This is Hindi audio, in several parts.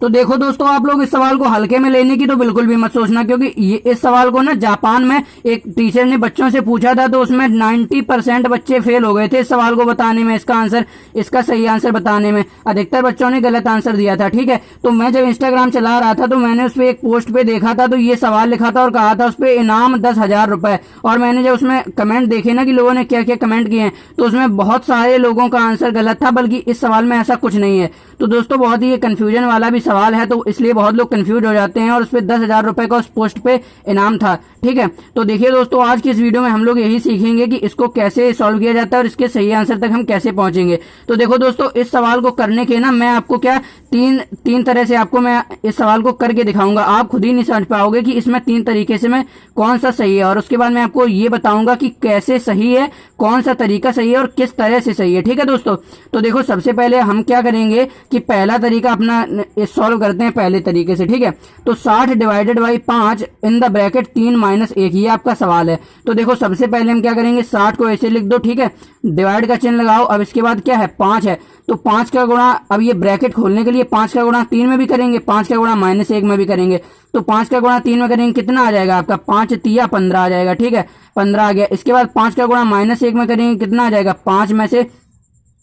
तो देखो दोस्तों, आप लोग इस सवाल को हल्के में लेने की तो बिल्कुल भी मत सोचना, क्योंकि इस सवाल को ना जापान में एक टीचर ने बच्चों से पूछा था, तो उसमें 90% बच्चे फेल हो गए थे इस सवाल को बताने में, इसका सही आंसर बताने में। अधिकतर बच्चों ने गलत आंसर दिया था। ठीक है, तो मैं जब इंस्टाग्राम चला रहा था तो मैंने उस पर एक पोस्ट पे देखा था, तो ये सवाल लिखा था और कहा था उस पर इनाम 10,000 रुपए। और मैंने जब उसमें कमेंट देखे ना कि लोगों ने क्या क्या कमेंट किए हैं, तो उसमें बहुत सारे लोगों का आंसर गलत था, बल्कि इस सवाल में ऐसा कुछ नहीं है। तो दोस्तों, बहुत ही कंफ्यूजन वाला भी सवाल है, तो इसलिए बहुत लोग कंफ्यूज हो जाते हैं, और उस पर 10,000 रुपए का उस पोस्ट पे इनाम था। ठीक है, तो देखिए दोस्तों, आज की इस वीडियो में हम लोग यही सीखेंगे कि इसको कैसे सॉल्व किया जाता है और इसके सही आंसर तक हम कैसे पहुंचेंगे। तो देखो दोस्तों, इस सवाल को करने के ना मैं आपको क्या तीन तरह से आपको मैं इस सवाल को करके दिखाऊंगा। आप खुद ही नहीं समझ पाओगे कि इसमें 3 तरीके से मैं कौन सा सही है, और उसके बाद मैं आपको ये बताऊंगा कि कैसे सही है, कौन सा तरीका सही है और किस तरह से सही है। ठीक है दोस्तों, तो देखो सबसे पहले हम क्या करेंगे कि पहला तरीका अपना सॉल्व करते हैं पहले तरीके से। ठीक है, तो 60 divided by 5 in the bracket 3 - 1, ये आपका सवाल है। तो देखो सबसे पहले हम क्या करेंगे, 60 को ऐसे लिख दो। ठीक है, डिवाइड का चिन्ह लगाओ। अब इसके बाद क्या है, 5 है, तो 5 का गुणा, अब ये ब्रैकेट खोलने के लिए 5 का गुणा 3 में भी करेंगे, 5 का गुणा -1 में भी करेंगे। तो 5 का गुणा 3 में करेंगे, कितना आ जाएगा आपका, 5 तिया 15 आ जाएगा। ठीक है, 15 आ गया। इसके बाद 5 का गुणा -1 में करेंगे, कितना आ जाएगा, 5 में से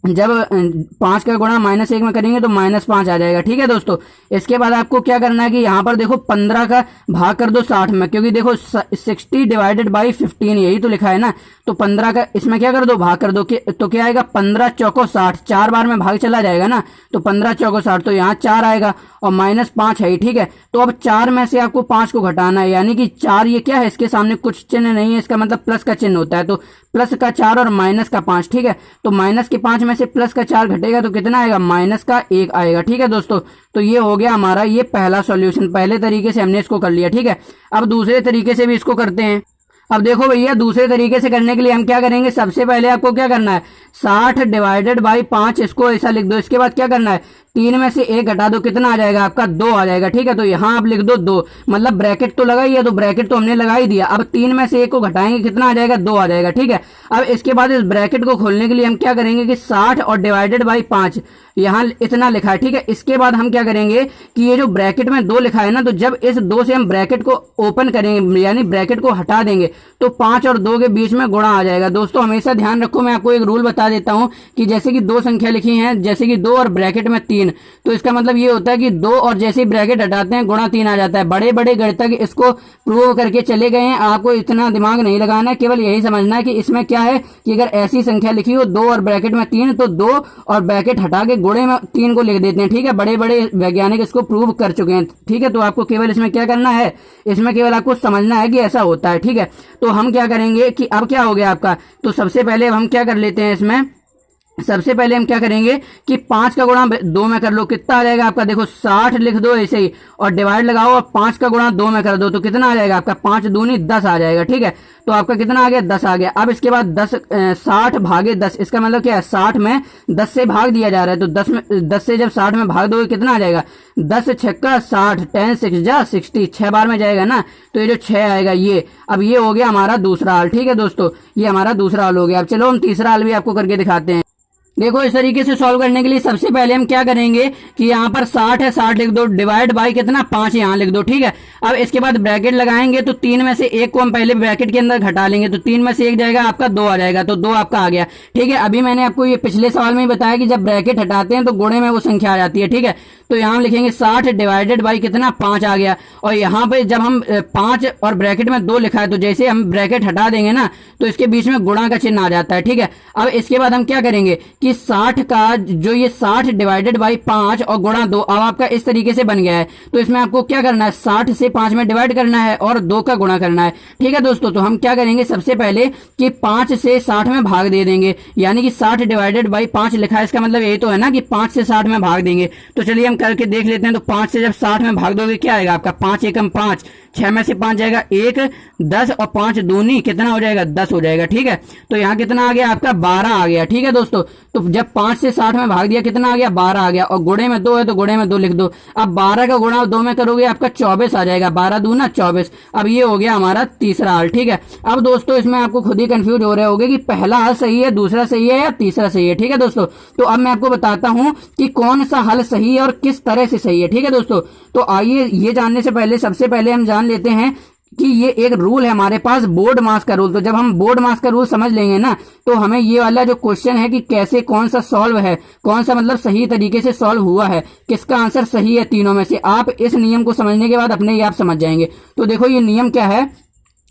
जब 5 का गुणा -1 में करेंगे तो -5 आ जाएगा। ठीक है दोस्तों, इसके बाद आपको क्या करना है कि यहाँ पर देखो 15 का भाग कर दो 60 में, क्योंकि देखो 60 डिवाइडेड बाई 15 यही तो लिखा है ना, तो 15 का इसमें क्या कर दो, भाग कर दो। तो क्या आएगा, 15 चौको 60, 4 बार में भाग चला जाएगा ना, तो 15 चौको 60, तो यहाँ 4 आएगा और -5 है। ठीक है, तो अब 4 में से आपको 5 को घटाना है, यानी कि 4 ये क्या है, इसके सामने कुछ चिन्ह नहीं है, इसका मतलब प्लस का चिन्ह होता है, तो प्लस का 4 और माइनस का 5। ठीक है, तो माइनस के 5 में से प्लस का 4 घटेगा तो कितना आएगा, माइनस का 1 आएगा। ठीक है दोस्तों, तो ये हो गया हमारा ये पहला सॉल्यूशन, पहले तरीके से हमने इसको कर लिया। ठीक है, अब दूसरे तरीके से भी इसको करते हैं। अब देखो भैया, दूसरे तरीके से करने के लिए हम क्या करेंगे, सबसे पहले आपको क्या करना है, 60 डिवाइडेड बाई 5 इसको ऐसा लिख दो। इसके बाद क्या करना है, 3 में से 1 घटा दो, कितना आ जाएगा आपका, 2 आ जाएगा। ठीक है, तो यहाँ आप लिख दो 2, मतलब ब्रैकेट तो लगा ही है, तो ब्रैकेट तो हमने लगा ही दिया। अब 3 में से 1 को घटाएंगे, कितना आ जाएगा, 2 आ जाएगा। ठीक है, अब इसके बाद इस ब्रैकेट को खोलने के लिए हम क्या करेंगे कि 60 और डिवाइडेड बाई 5 यहाँ इतना लिखा है। ठीक है, इसके बाद हम क्या करेंगे कि ये जो ब्रैकेट में 2 लिखा है ना, तो जब इस 2 से हम ब्रैकेट को ओपन करेंगे, यानी ब्रैकेट को हटा देंगे, तो 5 और 2 के बीच में गुणा आ जाएगा। दोस्तों हमेशा ध्यान रखो, मैं आपको एक रूल बता देता हूं कि जैसे कि 2 संख्या लिखी है, जैसे कि 2 और ब्रैकेट में 3, तो इसका मतलब ये होता है कि 2 और जैसे ही ब्रैकेट हटाते हैं गुणा 3 आ जाता है। बड़े बड़े गणितज्ञ इसको प्रूव करके चले गए हैं, आपको इतना दिमाग नहीं लगाना है, केवल यही समझना है कि इसमें क्या है कि अगर ऐसी संख्या लिखी हो 2 और ब्रैकेट में 3, तो 2 और ब्रैकेट हटा के गुणे में 3 को लिख देते हैं। ठीक है, बड़े बड़े वैज्ञानिक इसको प्रूव कर चुके हैं। ठीक है, तो आपको केवल इसमें क्या करना है, इसमें केवल आपको समझना है कि ऐसा होता है। ठीक है, तो हम क्या करेंगे कि अब क्या हो गया आपका, तो सबसे पहले हम क्या कर लेते हैं, इसमें सबसे पहले हम क्या करेंगे कि 5 का गुणा 2 में कर लो, कितना आ जाएगा आपका, देखो 60 लिख दो ऐसे ही, और डिवाइड लगाओ और 5 का गुणा 2 में कर दो, तो कितना आ जाएगा आपका, 5 दूनी 10 आ जाएगा। ठीक है, तो आपका कितना आ गया, 10 आ गया। अब इसके बाद 60 भागे 10, इसका मतलब क्या है, 60 में 10 से भाग दिया जा रहा है, तो 10 से जब 60 में भाग दोगे कितना आ जाएगा, 10 छक्का 60, 10 6 जा 60, 6 बार में जाएगा ना, तो ये जो 6 आएगा ये। अब ये हो गया हमारा दूसरा हल। ठीक है दोस्तों, ये हमारा दूसरा हल हो गया। अब चलो हम तीसरा हल भी आपको करके दिखाते हैं। देखो इस तरीके से सॉल्व करने के लिए सबसे पहले हम क्या करेंगे कि यहाँ पर 60 है, 60 लिख दो, डिवाइड बाई कितना, 5 यहाँ लिख दो। ठीक है, अब इसके बाद ब्रैकेट लगाएंगे, तो 3 में से 1 को हम पहले ब्रैकेट के अंदर घटा लेंगे, तो 3 में से 1 जाएगा आपका, 2 आ जाएगा, तो 2 आपका आ गया। ठीक है, अभी मैंने आपको ये पिछले सवाल में ही बताया कि जब ब्रैकेट हटाते हैं तो गुणे में वो संख्या आ जाती है। ठीक है, तो यहाँ हम लिखेंगे 60 डिवाइडेड बाई कितना, 5 आ गया, और यहाँ पे जब हम 5 और ब्रैकेट में 2 लिखा है, तो जैसे हम ब्रैकेट हटा देंगे ना, तो इसके बीच में गुणा का चिन्ह आ जाता है। ठीक है, अब इसके बाद हम क्या करेंगे कि 60 का जो ये 60 डिवाइडेड बाई 5 और गुणा 2, अब आपका इस तरीके से बन गया है। तो इसमें आपको क्या करना है, 60 से 5 में डिवाइड करना है और 2 का गुणा करना है। ठीक है दोस्तों, तो हम क्या करेंगे, सबसे पहले कि 5 से 60 में भाग दे देंगे, यानी कि 60 डिवाइडेड बाई 5 लिखा है, इसका मतलब यही तो है ना कि 5 से 60 में भाग देंगे। तो चलिए हम करके देख लेते हैं। तो 5 से जब 60 में भाग दोगे क्या आएगा आपका, 5 एकम 5, 6 में से 5 जाएगा 1, 10 और 5 दूनी कितना हो जाएगा, 10 हो जाएगा। ठीक है, तो यहाँ कितना आ गया आपका, 12 आ गया। ठीक है दोस्तों, तो जब 5 से 60 में भाग दिया कितना आ गया, 12 आ गया, और गुणे में 2 है तो गुणे में 2 लिख दो। अब 12 का गुणा 2 में करोगे आपका 24 आ जाएगा, 12 दूना 24। अब ये हो गया हमारा तीसरा हल। ठीक है, अब दोस्तों इसमें आपको खुद ही कंफ्यूज हो रहे होंगे कि पहला हल सही है, दूसरा सही है या तीसरा सही है। ठीक है दोस्तों, तो अब मैं आपको बताता हूं कि कौन सा हल सही है और किस तरह से सही है। ठीक है दोस्तों, तो आइए ये जानने से पहले सबसे पहले हम जान लेते हैं कि ये एक रूल है हमारे पास, बोर्ड मास का रूल। तो जब हम बोर्ड मास का रूल समझ लेंगे ना, तो हमें ये वाला जो क्वेश्चन है कि कैसे कौन सा सॉल्व है, कौन सा मतलब सही तरीके से सॉल्व हुआ है, किसका आंसर सही है तीनों में से, आप इस नियम को समझने के बाद अपने ही आप समझ जाएंगे। तो देखो ये नियम क्या है,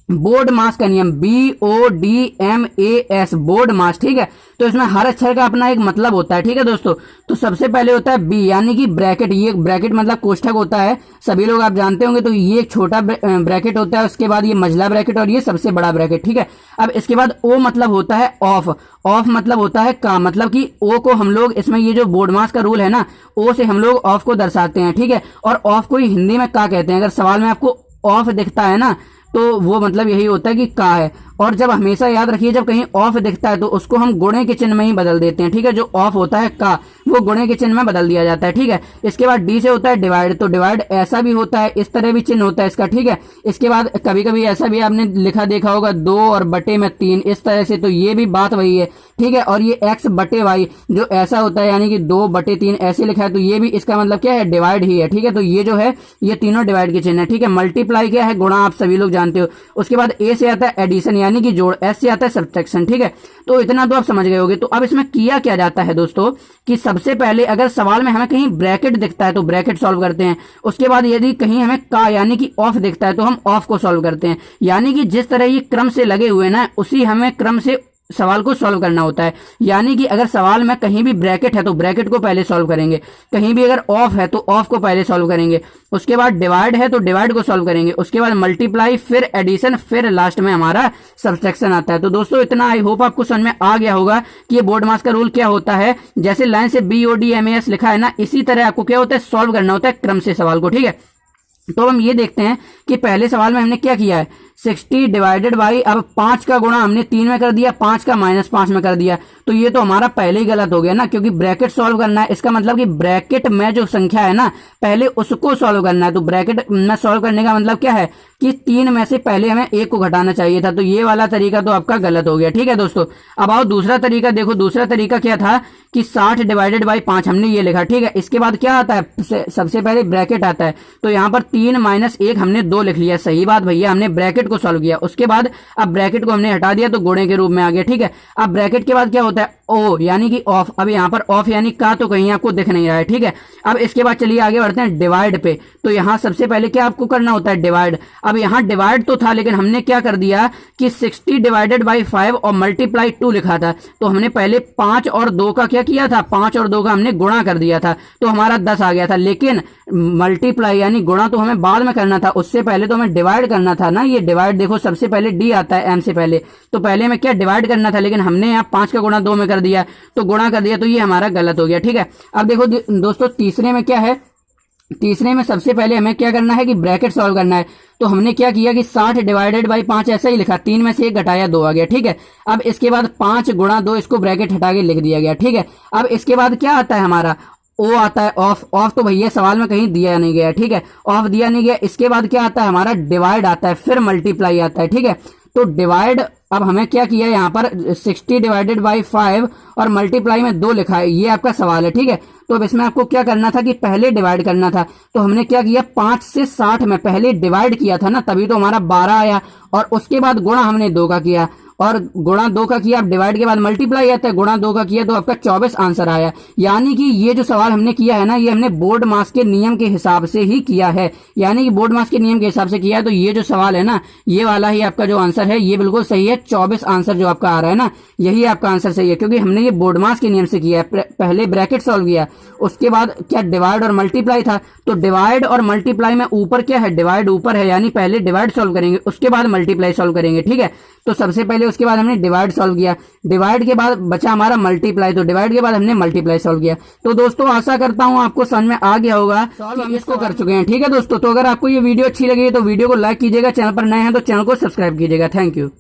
बोर्ड मास का नियम, BODMAS, बोर्ड मास। ठीक है, तो इसमें हर अक्षर का अपना एक मतलब होता है। ठीक है दोस्तों, तो सबसे पहले होता है बी यानी कि ब्रैकेट। ये ब्रैकेट मतलब कोष्ठक होता है, सभी लोग आप जानते होंगे। तो ये एक छोटा ब्रैकेट होता है, उसके बाद ये मझला ब्रैकेट और ये सबसे बड़ा ब्रैकेट। ठीक है, अब इसके बाद ओ मतलब होता है ऑफ। ऑफ मतलब होता है का, मतलब कि ओ को हम लोग इसमें ये जो बोर्ड मास का रूल है ना, ओ से हम लोग ऑफ को दर्शाते हैं। ठीक है, और ऑफ को ही हिंदी में का कहते हैं। अगर सवाल में आपको ऑफ दिखता है ना, तो वो मतलब यही होता है कि का है। और जब हमेशा याद रखिए, जब कहीं ऑफ दिखता है तो उसको हम गुणे के चिन्ह में ही बदल देते हैं। ठीक है, जो ऑफ होता है का, वो गुणे के चिन्ह में बदल दिया जाता है। ठीक है, इसके बाद डी से होता है डिवाइड। तो डिवाइड ऐसा भी होता है, इस तरह भी चिन्ह होता है इसका। ठीक है, इसके बाद कभी कभी ऐसा भी आपने लिखा देखा होगा, 2 और बटे में 3, इस तरह से। तो ये भी बात वही है। ठीक है, और ये x बटे वाई जो ऐसा होता है, यानी कि 2 बटे 3 ऐसे लिखा है, तो ये भी इसका मतलब क्या है, डिवाइड ही है। ठीक है, तो ये जो है ये तीनों डिवाइड के चिन्ह है। ठीक है, मल्टीप्लाई क्या है, गुणा, आप सभी लोग जानते हो। उसके बाद ए से आता है एडिशन यानी कि जोड़, एस से आता है सब्ट्रैक्शन। ठीक है, तो इतना तो आप समझ गए होगे। तो अब इसमें किया क्या जाता है दोस्तों, कि सबसे पहले अगर सवाल में हमें कहीं ब्रैकेट दिखता है तो ब्रैकेट सॉल्व करते हैं। उसके बाद यदि कहीं हमें का यानी कि ऑफ दिखता है तो हम ऑफ को सॉल्व करते हैं। यानी कि जिस तरह ये क्रम से लगे हुए ना, उसी हमें क्रम से सवाल को सॉल्व करना होता है। यानी कि अगर सवाल में कहीं भी ब्रैकेट है तो ब्रैकेट को पहले सॉल्व करेंगे, कहीं भी अगर ऑफ है तो ऑफ को पहले सॉल्व करेंगे, उसके बाद डिवाइड है तो डिवाइड को सॉल्व करेंगे, उसके बाद मल्टीप्लाई, फिर एडिशन, फिर लास्ट में हमारा सब्ट्रैक्शन आता है। तो दोस्तों इतना आई होप आपको समझ में आ गया होगा कि ये बोर्ड मास का रूल क्या होता है। जैसे लाइन से BODMAS लिखा है ना, इसी तरह आपको क्या होता है, सॉल्व करना होता है क्रम से सवाल को। ठीक है, तो हम ये देखते हैं कि पहले सवाल में हमने क्या किया है, 60 डिवाइडेड बाई, अब 5 का गुणा हमने 3 में कर दिया, 5 का माइनस 5 में कर दिया। तो ये तो हमारा पहले ही गलत हो गया ना, क्योंकि ब्रैकेट सॉल्व करना है। इसका मतलब कि ब्रैकेट में जो संख्या है ना, पहले उसको सॉल्व करना है। तो ब्रैकेट में सॉल्व करने का मतलब क्या है कि 3 में से पहले हमें 1 को घटाना चाहिए था। तो ये वाला तरीका तो आपका गलत हो गया। ठीक है दोस्तों, अब आओ दूसरा तरीका देखो। दूसरा तरीका क्या था कि 60 डिवाइडेड बाई 5 हमने ये लिखा। ठीक है, इसके बाद क्या आता है, सबसे पहले ब्रैकेट आता है। तो यहाँ पर 3 माइनस 1 हमने 2 लिख लिया। सही बात भैया, हमने ब्रैकेट को सॉल्व किया। उसके बाद अब ब्रैकेट को हमने हटा दिया तो गुणे के रूप में आ गया। ठीक है, अब ब्रैकेट के बाद क्या होता है, ओ यानी कि ऑफ। अब यहाँ पर ऑफ यानी का तो कहीं आपको दिख नहीं रहा है। ठीक है, अब इसके बाद चलिए आगे बढ़ते हैं डिवाइड पे। तो यहाँ सबसे पहले क्या आपको करना होता है, डिवाइड। अब यहाँ डिवाइड तो था, लेकिन हमने क्या कर दिया कि 60 डिवाइडेड बाई 5 और मल्टीप्लाई 2 लिखा था। तो हमने पहले 5 और 2 का क्या किया था, 5 और 2 का हमने गुणा कर दिया था, तो हमारा 10 आ गया था। लेकिन मल्टीप्लाई यानी गुणा तो हमें बाद में करना था, उससे पहले तो हमें डिवाइड करना था ना। ये डिवाइड देखो, सबसे पहले डी आता है एम से पहले, तो पहले हमें क्या डिवाइड करना था, लेकिन हमने यहाँ 5 का गुणा 2 में कर दिया, तो गुणा कर दिया, तो ये हमारा गलत हो गया। ठीक है, अब देखो दोस्तों तीसरे में क्या है, तीसरे में सबसे पहले हमें क्या करना है कि ब्रैकेट सॉल्व करना है। तो हमने क्या किया कि 60 डिवाइडेड बाई 5 ऐसा ही लिखा, 3 में से 1 घटाया 2 आ गया। ठीक है, अब इसके बाद 5 गुणा 2, इसको ब्रैकेट हटा के लिख दिया गया। ठीक है, अब इसके बाद क्या आता है हमारा, ओ आता है ऑफ। ऑफ तो भैया सवाल में कहीं दिया नहीं गया। ठीक है, ऑफ दिया नहीं गया। इसके बाद क्या आता है हमारा, डिवाइड आता है, फिर मल्टीप्लाई आता है। ठीक है, तो डिवाइड, अब हमें क्या किया यहाँ पर 60 डिवाइडेड बाई 5 और मल्टीप्लाई में 2 लिखा है, ये आपका सवाल है। ठीक है, तो अब इसमें आपको क्या करना था कि पहले डिवाइड करना था। तो हमने क्या किया, 5 से 60 में पहले डिवाइड किया था ना, तभी तो हमारा 12 आया। और उसके बाद गुणा हमने 2 का किया, और गुणा 2 का किया, अब डिवाइड के बाद मल्टीप्लाई आता है, गुणा 2 का किया, तो आपका 24 आंसर आया। यानी कि ये जो सवाल हमने किया है ना, ये हमने बोर्ड मास के नियम के हिसाब से ही किया है। यानी कि बोर्ड मास के नियम के हिसाब से किया है। तो ये जो सवाल है ना, ये वाला ही आपका जो आंसर है, ये बिल्कुल सही है। 24 आंसर जो आपका आ रहा है ना, यही आपका आंसर सही है, क्योंकि हमने ये बोर्ड मास के नियम से किया है। पहले ब्रैकेट सॉल्व किया, उसके बाद क्या डिवाइड और मल्टीप्लाई था। तो डिवाइड और मल्टीप्लाई में ऊपर क्या है, डिवाइड ऊपर है, यानी पहले डिवाइड सॉल्व करेंगे, उसके बाद मल्टीप्लाई सॉल्व करेंगे। ठीक है, तो सबसे पहले उसके बाद हमने डिवाइड सॉल्व किया, डिवाइड के बाद बचा हमारा मल्टीप्लाई, तो डिवाइड के बाद हमने मल्टीप्लाई सॉल्व किया। तो दोस्तों आशा करता हूं आपको समझ में आ गया होगा कि हम इसको कर चुके हैं। ठीक है दोस्तों, तो अगर आपको ये वीडियो अच्छी लगी तो वीडियो को लाइक कीजिएगा, चैनल पर नए हैं तो चैनल को सब्सक्राइब कीजिएगा। Thank you.